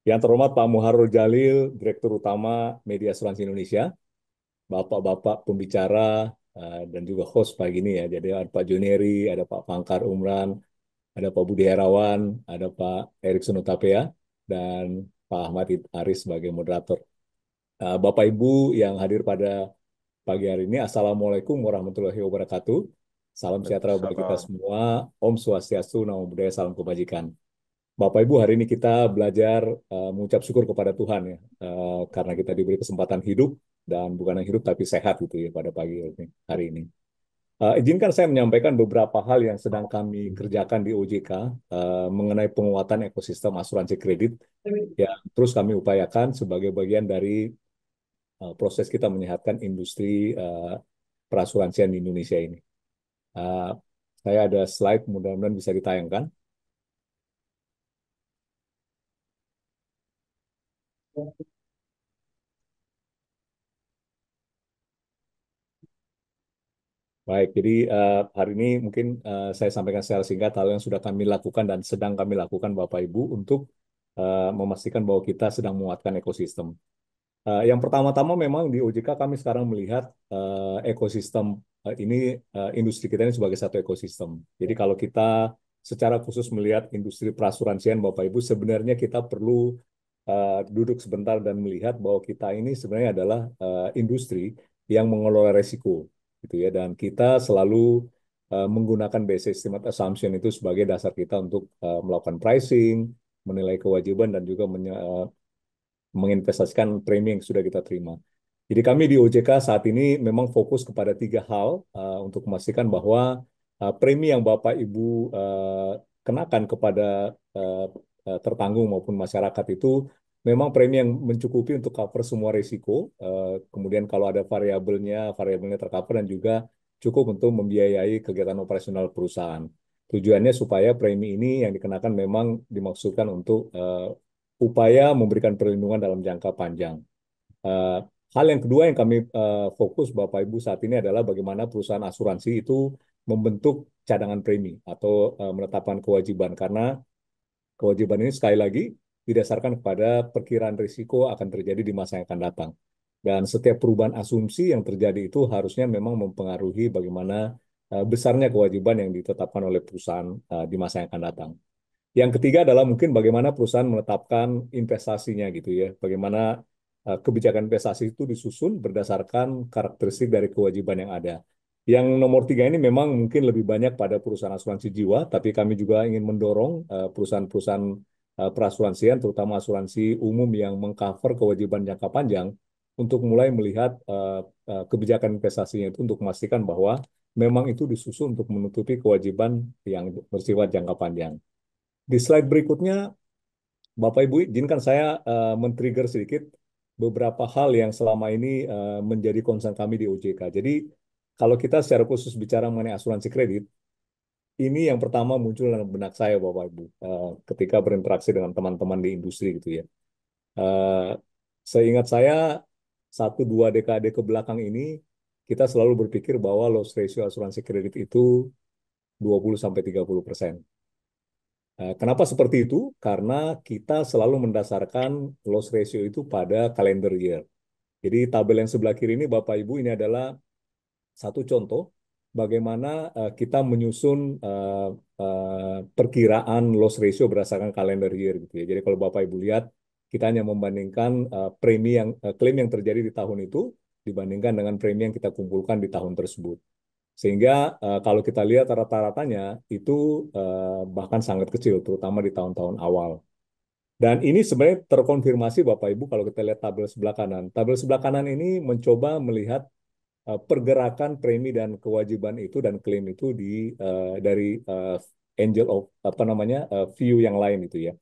Yang terhormat Pak Muharrul Jalil, Direktur Utama Media Asuransi Indonesia, Bapak-Bapak pembicara dan juga host pagi ini ya. Jadi ada Pak Juneri, ada Pak Pangkar Umran, ada Pak Budi Herawan, ada Pak Erikson Utapea, dan Pak Ahmad Aris sebagai moderator. Bapak Ibu yang hadir pada pagi hari ini, Assalamualaikum warahmatullahi wabarakatuh. Salam sejahtera bagi kita Waalaikumsalam. semua. Om Swastiastu, Namo Buddhaya, Salam Kebajikan. Bapak Ibu, hari ini kita belajar mengucap syukur kepada Tuhan ya, karena kita diberi kesempatan hidup dan bukan hanya hidup tapi sehat gitu ya pada pagi hari ini. Izinkan saya menyampaikan beberapa hal yang sedang kami kerjakan di OJK mengenai penguatan ekosistem asuransi kredit yang terus kami upayakan sebagai bagian dari proses kita menyehatkan industri perasuransian di Indonesia ini. Uh, saya ada slide, mudah-mudahan bisa ditayangkan. Baik, jadi hari ini mungkin saya sampaikan secara singkat hal yang sudah kami lakukan dan sedang kami lakukan Bapak Ibu untuk memastikan bahwa kita sedang menguatkan ekosistem. Yang pertama-tama memang di OJK kami sekarang melihat ekosistem ini industri kita ini sebagai satu ekosistem. Jadi kalau kita secara khusus melihat industri perasuransian Bapak Ibu, sebenarnya kita perlu duduk sebentar dan melihat bahwa kita ini sebenarnya adalah industri yang mengelola resiko gitu ya, dan kita selalu menggunakan base estimate assumption itu sebagai dasar kita untuk melakukan pricing, menilai kewajiban dan juga menginvestasikan premi yang sudah kita terima. Jadi kami di OJK saat ini memang fokus kepada tiga hal untuk memastikan bahwa premi yang Bapak Ibu kenakan kepada uh, tertanggung maupun masyarakat itu memang premi yang mencukupi untuk cover semua risiko. Kemudian kalau ada variabelnya tercover dan juga cukup untuk membiayai kegiatan operasional perusahaan. Tujuannya supaya premi ini yang dikenakan memang dimaksudkan untuk upaya memberikan perlindungan dalam jangka panjang. Eh, Hal yang kedua yang kami fokus Bapak Ibu saat ini adalah bagaimana perusahaan asuransi itu membentuk cadangan premi atau menetapkan kewajiban, karena kewajiban ini sekali lagi didasarkan kepada perkiraan risiko akan terjadi di masa yang akan datang. Dan setiap perubahan asumsi yang terjadi itu harusnya memang mempengaruhi bagaimana besarnya kewajiban yang ditetapkan oleh perusahaan di masa yang akan datang. Yang ketiga adalah mungkin bagaimana perusahaan menetapkan investasinya gitu ya. Bagaimana kebijakan investasi itu disusun berdasarkan karakteristik dari kewajiban yang ada. Yang nomor tiga ini memang mungkin lebih banyak pada perusahaan asuransi jiwa, tapi kami juga ingin mendorong perusahaan-perusahaan perasuransian, terutama asuransi umum yang mengcover kewajiban jangka panjang, untuk mulai melihat kebijakan investasinya itu untuk memastikan bahwa memang itu disusun untuk menutupi kewajiban yang bersifat jangka panjang. Di slide berikutnya, Bapak Ibu, izinkan saya men-trigger sedikit beberapa hal yang selama ini menjadi concern kami di OJK. Jadi, kalau kita secara khusus bicara mengenai asuransi kredit, ini yang pertama muncul dalam benak saya, Bapak Ibu, ketika berinteraksi dengan teman-teman di industri gitu ya. Eh, Seingat saya, satu dua dekade ke belakang ini, kita selalu berpikir bahwa loss ratio asuransi kredit itu 20-30%. Kenapa seperti itu? Karena kita selalu mendasarkan loss ratio itu pada calendar year. Jadi tabel yang sebelah kiri ini Bapak Ibu ini adalah satu contoh bagaimana kita menyusun perkiraan loss ratio berdasarkan calendar year gitu ya. Jadi kalau Bapak Ibu lihat, kita hanya membandingkan klaim yang terjadi di tahun itu dibandingkan dengan premi yang kita kumpulkan di tahun tersebut. Sehingga kalau kita lihat rata-ratanya itu bahkan sangat kecil, terutama di tahun-tahun awal. Dan ini sebenarnya terkonfirmasi Bapak Ibu kalau kita lihat tabel sebelah kanan. Tabel sebelah kanan ini mencoba melihat pergerakan premi dan kewajiban itu dan klaim itu dari angel of apa namanya view yang lain itu ya.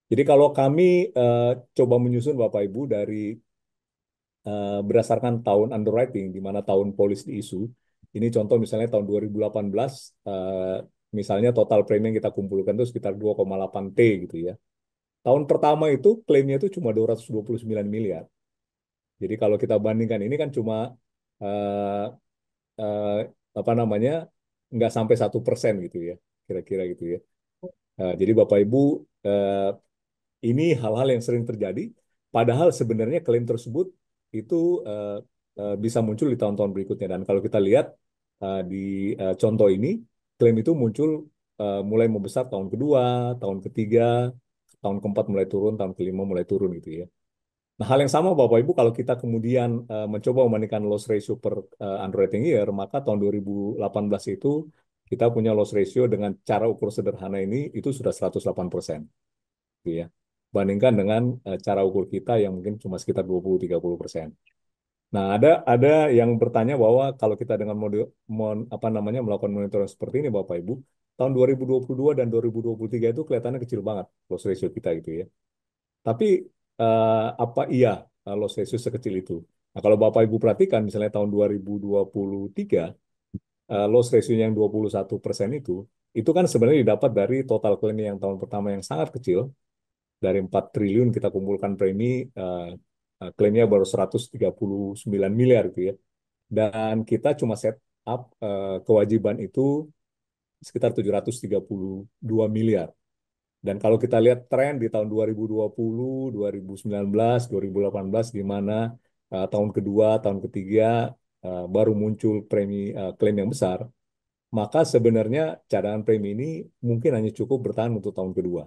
Jadi kalau kami eh, coba menyusun Bapak Ibu dari berdasarkan tahun underwriting di mana tahun polis diisu. Ini contoh misalnya tahun 2018 misalnya total premi yang kita kumpulkan itu sekitar 2,8 T gitu ya. Tahun pertama itu klaimnya itu cuma 229 miliar. Jadi kalau kita bandingkan ini kan cuma eh, eh, apa namanya nggak sampai 1% gitu ya, kira-kira gitu ya. Jadi Bapak Ibu, eh, Ini hal-hal yang sering terjadi, padahal sebenarnya klaim tersebut itu eh, bisa muncul di tahun-tahun berikutnya. Dan kalau kita lihat di contoh ini, klaim itu muncul mulai membesar tahun kedua, tahun ketiga, tahun keempat mulai turun, tahun kelima mulai turun gitu ya. Nah, hal yang sama Bapak Ibu, kalau kita kemudian mencoba membandingkan loss ratio per underwriting year, maka tahun 2018 itu kita punya loss ratio dengan cara ukur sederhana ini itu sudah 108%. Gitu ya. Bandingkan dengan cara ukur kita yang mungkin cuma sekitar 20-30%. Nah, ada yang bertanya bahwa kalau kita dengan model apa namanya melakukan monitoring seperti ini Bapak Ibu, tahun 2022 dan 2023 itu kelihatannya kecil banget loss ratio kita gitu ya. Tapi apa iya loss ratio sekecil itu? Nah, kalau Bapak Ibu perhatikan misalnya tahun 2023 loss ratio yang 21% itu kan sebenarnya didapat dari total claim yang tahun pertama yang sangat kecil, dari 4 triliun kita kumpulkan premi, klaimnya baru 139 miliar gitu ya. Dan kita cuma set up kewajiban itu sekitar 732 miliar. Dan kalau kita lihat tren di tahun 2020, 2019, 2018 di mana tahun kedua, tahun ketiga baru muncul klaim yang besar, maka sebenarnya cadangan premi ini mungkin hanya cukup bertahan untuk tahun kedua.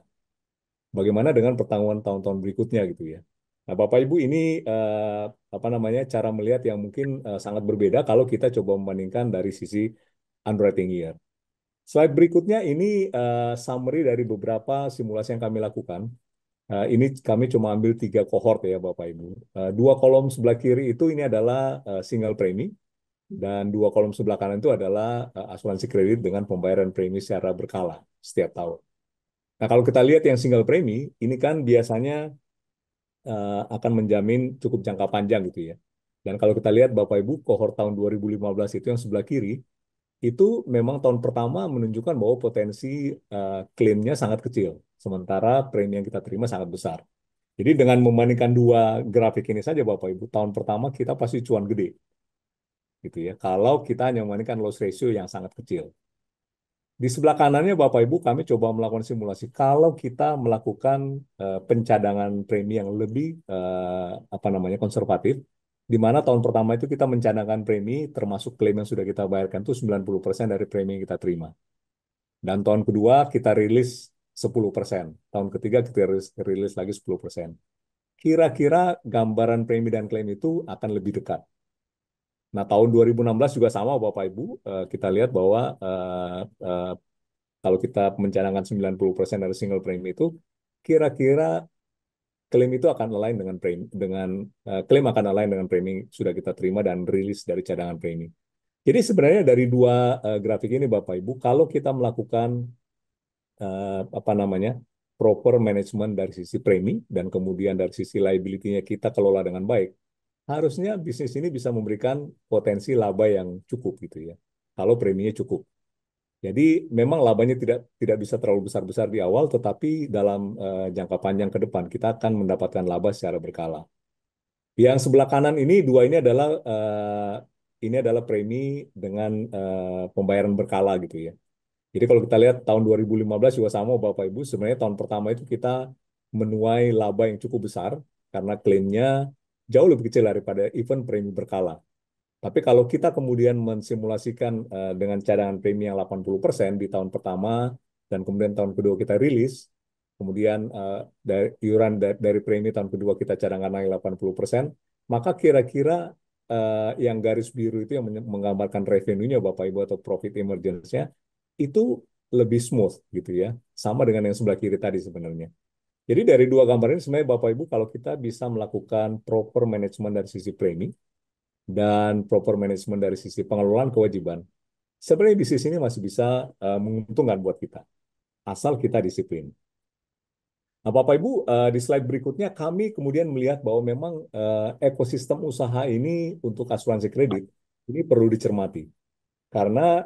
Bagaimana dengan pertanggungan tahun-tahun berikutnya gitu ya. Nah, Bapak Ibu ini apa namanya cara melihat yang mungkin sangat berbeda kalau kita coba membandingkan dari sisi underwriting year. Slide berikutnya ini summary dari beberapa simulasi yang kami lakukan. Ini kami cuma ambil 3 cohort ya Bapak Ibu. Dua kolom sebelah kiri itu ini adalah single premi dan dua kolom sebelah kanan itu adalah asuransi kredit dengan pembayaran premi secara berkala setiap tahun. Nah, kalau kita lihat yang single premi, ini kan biasanya akan menjamin cukup jangka panjang gitu ya. Dan kalau kita lihat Bapak Ibu, kohort tahun 2015 itu yang sebelah kiri, itu memang tahun pertama menunjukkan bahwa potensi klaimnya sangat kecil, sementara premi yang kita terima sangat besar. Jadi dengan membandingkan dua grafik ini saja Bapak Ibu, tahun pertama kita pasti cuan gede, gitu ya. Kalau kita hanya membandingkan loss ratio yang sangat kecil. Di sebelah kanannya Bapak Ibu kami coba melakukan simulasi kalau kita melakukan pencadangan premi yang lebih apa namanya konservatif, di mana tahun pertama itu kita mencadangkan premi termasuk klaim yang sudah kita bayarkan itu 90% dari premi yang kita terima. Dan tahun kedua kita rilis 10%. Tahun ketiga kita rilis lagi 10%. Kira-kira gambaran premi dan klaim itu akan lebih dekat. Nah, tahun 2016 juga sama Bapak Ibu, kita lihat bahwa eh, kalau kita mencanangkan 90% dari single premi itu, kira-kira klaim itu akan align dengan klaim akan align dengan premi sudah kita terima dan rilis dari cadangan premi. Jadi sebenarnya dari dua grafik ini Bapak Ibu, kalau kita melakukan apa namanya proper management dari sisi premi dan kemudian dari sisi liability-nya kita kelola dengan baik, harusnya bisnis ini bisa memberikan potensi laba yang cukup gitu ya. Kalau preminya cukup. Jadi memang labanya tidak bisa terlalu besar-besar di awal, tetapi dalam jangka panjang ke depan kita akan mendapatkan laba secara berkala. Yang sebelah kanan ini dua ini adalah premi dengan pembayaran berkala gitu ya. Jadi kalau kita lihat tahun 2015 juga sama Bapak Ibu, sebenarnya tahun pertama itu kita menuai laba yang cukup besar karena klaimnya jauh lebih kecil daripada event premi berkala. Tapi kalau kita kemudian mensimulasikan dengan cadangan premi yang 80% di tahun pertama dan kemudian tahun kedua kita rilis, kemudian dari iuran dari premi tahun kedua kita cadangkan naik 80%, maka kira-kira yang garis biru itu yang menggambarkan revenue-nya Bapak Ibu atau profit emergence-nya itu lebih smooth gitu ya, sama dengan yang sebelah kiri tadi sebenarnya. Jadi dari dua gambar ini sebenarnya Bapak Ibu kalau kita bisa melakukan proper management dari sisi premi, dan proper management dari sisi pengelolaan kewajiban, sebenarnya bisnis ini masih bisa menguntungkan buat kita, asal kita disiplin. Nah, Bapak Ibu, di slide berikutnya kami kemudian melihat bahwa memang ekosistem usaha ini untuk asuransi kredit ini perlu dicermati. Karena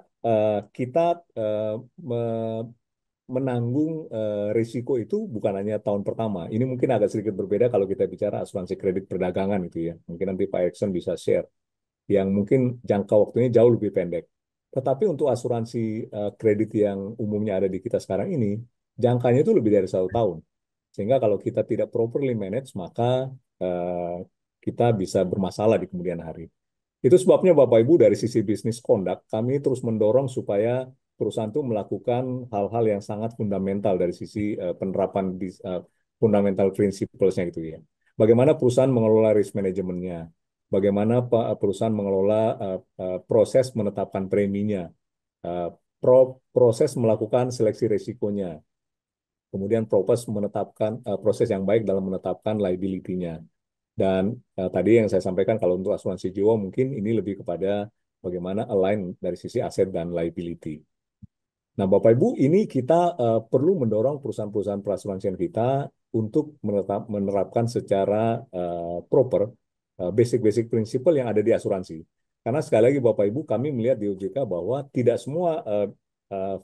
kita eh, me- menanggung risiko itu bukan hanya tahun pertama. Ini mungkin agak sedikit berbeda kalau kita bicara asuransi kredit perdagangan itu ya. Mungkin nanti Pak Ekson bisa share yang mungkin jangka waktunya jauh lebih pendek. Tetapi untuk asuransi kredit yang umumnya ada di kita sekarang ini, jangkanya itu lebih dari 1 tahun. Sehingga kalau kita tidak properly manage, maka kita bisa bermasalah di kemudian hari. Itu sebabnya Bapak Ibu dari sisi bisnis conduct, kami terus mendorong supaya perusahaan itu melakukan hal-hal yang sangat fundamental dari sisi penerapan fundamental principles-nya gitu ya. Bagaimana perusahaan mengelola risk manajemennya, bagaimana perusahaan mengelola proses menetapkan preminya, eh, proses melakukan seleksi risikonya, kemudian proses yang baik dalam menetapkan liability-nya. Dan tadi yang saya sampaikan kalau untuk asuransi jiwa mungkin ini lebih kepada bagaimana align dari sisi aset dan liability. Nah, Bapak Ibu, ini kita perlu mendorong perusahaan-perusahaan perasuransian kita untuk menerapkan secara proper basic-basic prinsipal yang ada di asuransi. Karena sekali lagi Bapak Ibu, kami melihat di OJK bahwa tidak semua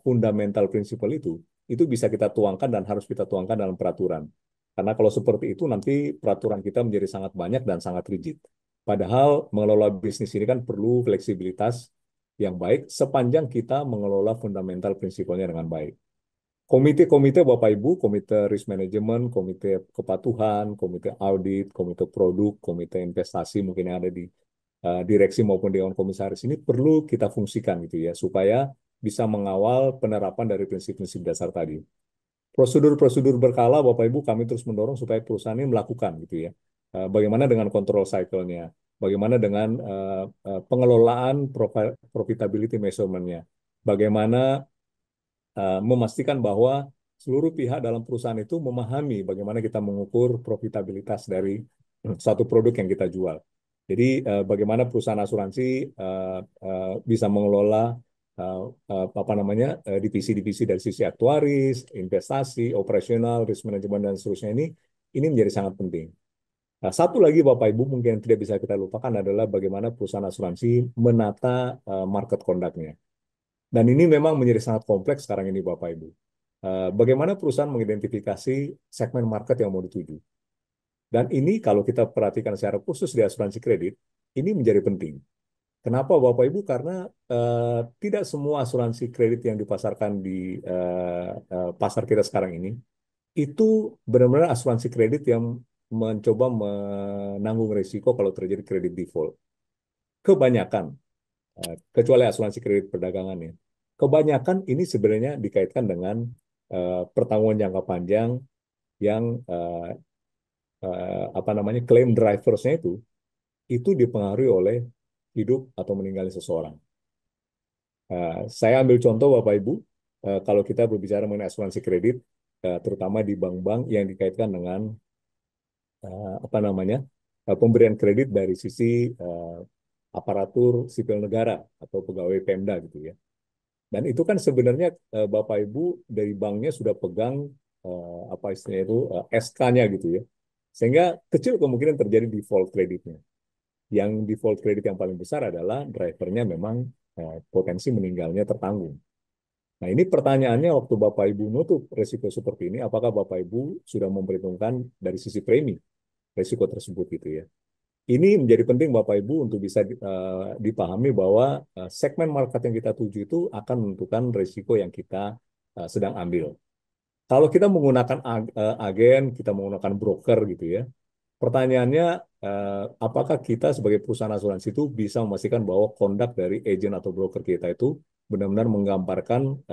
fundamental prinsipal itu bisa kita tuangkan dan harus kita tuangkan dalam peraturan. Karena kalau seperti itu nanti peraturan kita menjadi sangat banyak dan sangat rigid. Padahal mengelola bisnis ini kan perlu fleksibilitas yang baik sepanjang kita mengelola fundamental prinsipalnya dengan baik. Komite-komite Bapak Ibu, komite risk management, komite kepatuhan, komite audit, komite produk, komite investasi mungkin yang ada di direksi maupun dewan komisaris ini perlu kita fungsikan gitu ya supaya bisa mengawal penerapan dari prinsip-prinsip dasar tadi. Prosedur-prosedur berkala Bapak Ibu kami terus mendorong supaya perusahaan ini melakukan gitu ya. Bagaimana dengan control cycle-nya? Bagaimana dengan pengelolaan profitability measurement-nya? Bagaimana memastikan bahwa seluruh pihak dalam perusahaan itu memahami bagaimana kita mengukur profitabilitas dari satu produk yang kita jual. Jadi bagaimana perusahaan asuransi bisa mengelola apa namanya divisi-divisi dari sisi aktuaris, investasi, operasional, risk management dan seterusnya ini menjadi sangat penting. Nah, satu lagi Bapak Ibu mungkin yang tidak bisa kita lupakan adalah bagaimana perusahaan asuransi menata market conduct-nya. Dan ini memang menjadi sangat kompleks sekarang ini Bapak Ibu. Bagaimana perusahaan mengidentifikasi segmen market yang mau dituju. Dan ini kalau kita perhatikan secara khusus di asuransi kredit, ini menjadi penting. Kenapa Bapak Ibu? Karena tidak semua asuransi kredit yang dipasarkan di pasar kita sekarang ini, itu benar-benar asuransi kredit yang mencoba menanggung risiko kalau terjadi kredit default. Kebanyakan, kecuali asuransi kredit perdagangan ya. Kebanyakan ini sebenarnya dikaitkan dengan pertanggungan jangka panjang yang apa namanya klaim driversnya itu dipengaruhi oleh hidup atau meninggalnya seseorang. Saya ambil contoh Bapak Ibu, kalau kita berbicara mengenai asuransi kredit, terutama di bank-bank yang dikaitkan dengan apa namanya pemberian kredit dari sisi aparatur sipil negara atau pegawai Pemda gitu ya. Dan itu kan sebenarnya Bapak Ibu dari banknya sudah pegang apa istilahnya itu SK-nya gitu ya. Sehingga kecil kemungkinan terjadi default kreditnya. Yang default kredit yang paling besar adalah drivernya memang potensi meninggalnya tertanggung. Nah ini pertanyaannya waktu Bapak Ibu nutup resiko seperti ini, apakah Bapak Ibu sudah memperhitungkan dari sisi premi resiko tersebut gitu ya. Ini menjadi penting Bapak Ibu untuk bisa dipahami bahwa segmen market yang kita tuju itu akan menentukan risiko yang kita sedang ambil. Kalau kita menggunakan agen, kita menggunakan broker gitu ya, pertanyaannya apakah kita sebagai perusahaan asuransi itu bisa memastikan bahwa conduct dari agen atau broker kita itu benar-benar menggambarkan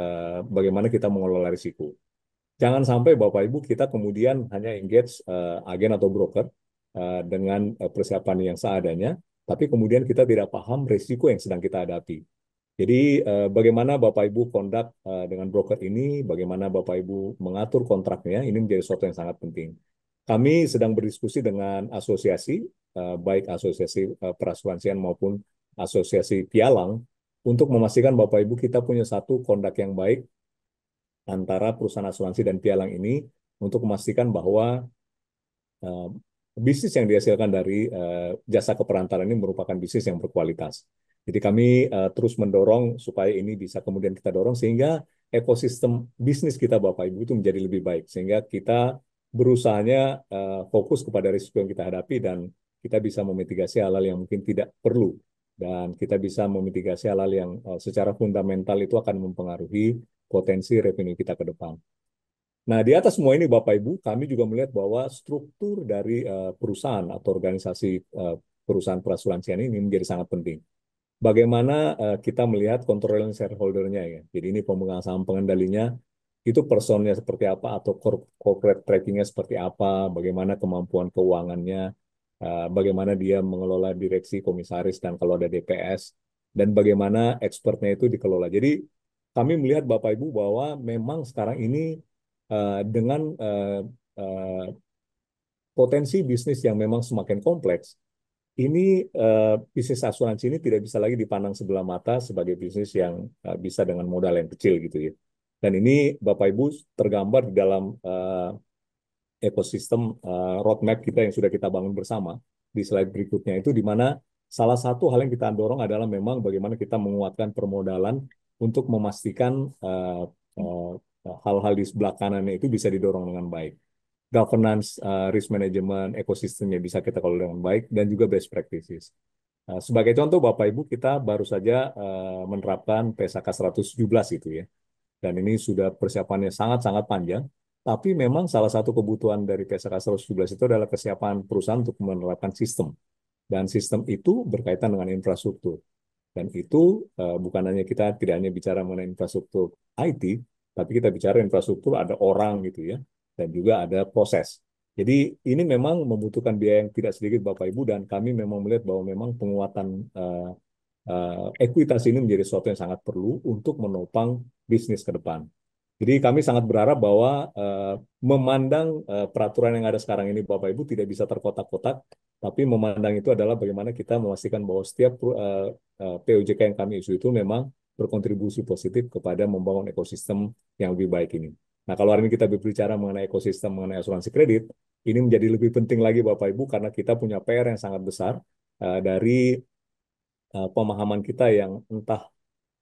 bagaimana kita mengelola risiko. Jangan sampai Bapak Ibu kita kemudian hanya engage agen atau broker dengan persiapan yang seadanya, tapi kemudian kita tidak paham risiko yang sedang kita hadapi. Jadi bagaimana Bapak Ibu conduct dengan broker ini, bagaimana Bapak Ibu mengatur kontraknya, ini menjadi sesuatu yang sangat penting. Kami sedang berdiskusi dengan asosiasi, baik asosiasi perasuransian maupun asosiasi pialang, untuk memastikan Bapak Ibu kita punya satu conduct yang baik antara perusahaan asuransi dan pialang ini untuk memastikan bahwa uh, bisnis yang dihasilkan dari jasa keperantaran ini merupakan bisnis yang berkualitas. Jadi kami terus mendorong supaya ini bisa kemudian kita dorong sehingga ekosistem bisnis kita Bapak Ibu itu menjadi lebih baik sehingga kita berusahanya fokus kepada risiko yang kita hadapi dan kita bisa memitigasi hal-hal yang mungkin tidak perlu dan kita bisa memitigasi hal-hal yang secara fundamental itu akan mempengaruhi potensi revenue kita ke depan. Nah, di atas semua ini Bapak Ibu, kami juga melihat bahwa struktur dari perusahaan atau organisasi eh, perusahaan perasuransian ini menjadi sangat penting. Bagaimana kita melihat controlling shareholder-nya ya. Jadi ini pemegang saham pengendalinya itu personnya seperti apa atau corporate tracking-nya seperti apa, bagaimana kemampuan keuangannya, bagaimana dia mengelola direksi, komisaris, dan kalau ada DPS, dan bagaimana expertnya itu dikelola. Jadi kami melihat Bapak Ibu bahwa memang sekarang ini dengan eh, potensi bisnis yang memang semakin kompleks, ini bisnis asuransi ini tidak bisa lagi dipandang sebelah mata sebagai bisnis yang bisa dengan modal yang kecil gitu ya. Dan ini Bapak Ibu tergambar di dalam ekosistem roadmap kita yang sudah kita bangun bersama di slide berikutnya itu di mana salah satu hal yang kita dorong adalah memang bagaimana kita menguatkan permodalan untuk memastikan hal-hal di sebelah kanannya itu bisa didorong dengan baik. Governance, risk management, ekosistemnya bisa kita kelola dengan baik, dan juga best practices. Sebagai contoh, Bapak Ibu, kita baru saja menerapkan PSAK 117 itu ya. Dan ini sudah persiapannya sangat-sangat panjang. Tapi memang salah satu kebutuhan dari PSAK 117 itu adalah kesiapan perusahaan untuk menerapkan sistem. Dan sistem itu berkaitan dengan infrastruktur. Dan itu bukan hanya kita tidak hanya bicara mengenai infrastruktur IT, tapi kita bicara infrastruktur ada orang gitu ya, dan juga ada proses. Jadi ini memang membutuhkan biaya yang tidak sedikit Bapak Ibu, dan kami memang melihat bahwa memang penguatan ekuitas ini menjadi sesuatu yang sangat perlu untuk menopang bisnis ke depan. Jadi kami sangat berharap bahwa memandang peraturan yang ada sekarang ini Bapak Ibu tidak bisa terkotak-kotak, tapi memandang itu adalah bagaimana kita memastikan bahwa setiap POJK yang kami isu itu memang berkontribusi positif kepada membangun ekosistem yang lebih baik ini. Nah, kalau hari ini kita berbicara mengenai ekosistem mengenai asuransi kredit, ini menjadi lebih penting lagi Bapak Ibu karena kita punya PR yang sangat besar dari pemahaman kita yang entah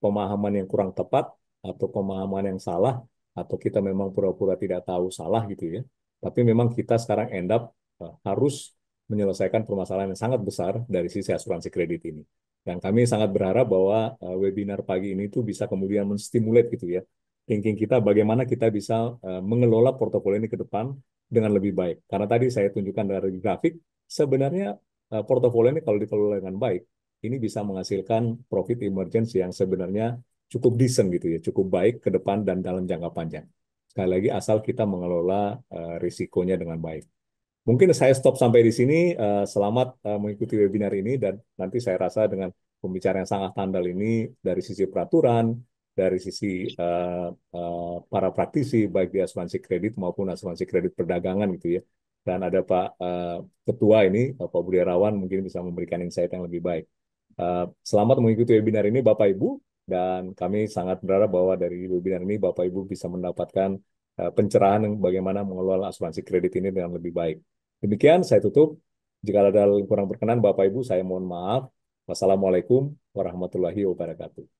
pemahaman yang kurang tepat atau pemahaman yang salah atau kita memang pura-pura tidak tahu salah gitu ya. Tapi memang kita sekarang end up harus menyelesaikan permasalahan yang sangat besar dari sisi asuransi kredit ini. Dan kami sangat berharap bahwa webinar pagi ini tuh bisa kemudian menstimulate gitu ya thinking kita bagaimana kita bisa mengelola portofolio ini ke depan dengan lebih baik. Karena tadi saya tunjukkan dari grafik, sebenarnya portofolio ini kalau dikelola dengan baik, ini bisa menghasilkan profit emergence yang sebenarnya cukup decent gitu ya, cukup baik ke depan dan dalam jangka panjang. Sekali lagi asal kita mengelola risikonya dengan baik. Mungkin saya stop sampai di sini. Selamat mengikuti webinar ini dan nanti saya rasa dengan pembicaraan yang sangat handal ini dari sisi peraturan, dari sisi para praktisi baik di asuransi kredit maupun asuransi kredit perdagangan gitu ya. Dan ada Pak Ketua ini, Pak Budi Rawan mungkin bisa memberikan insight yang lebih baik. Selamat mengikuti webinar ini Bapak Ibu dan kami sangat berharap bahwa dari webinar ini Bapak Ibu bisa mendapatkan pencerahan bagaimana mengelola asuransi kredit ini dengan lebih baik. Demikian saya tutup. Jika ada yang kurang berkenan Bapak Ibu, saya mohon maaf. Wassalamualaikum warahmatullahi wabarakatuh.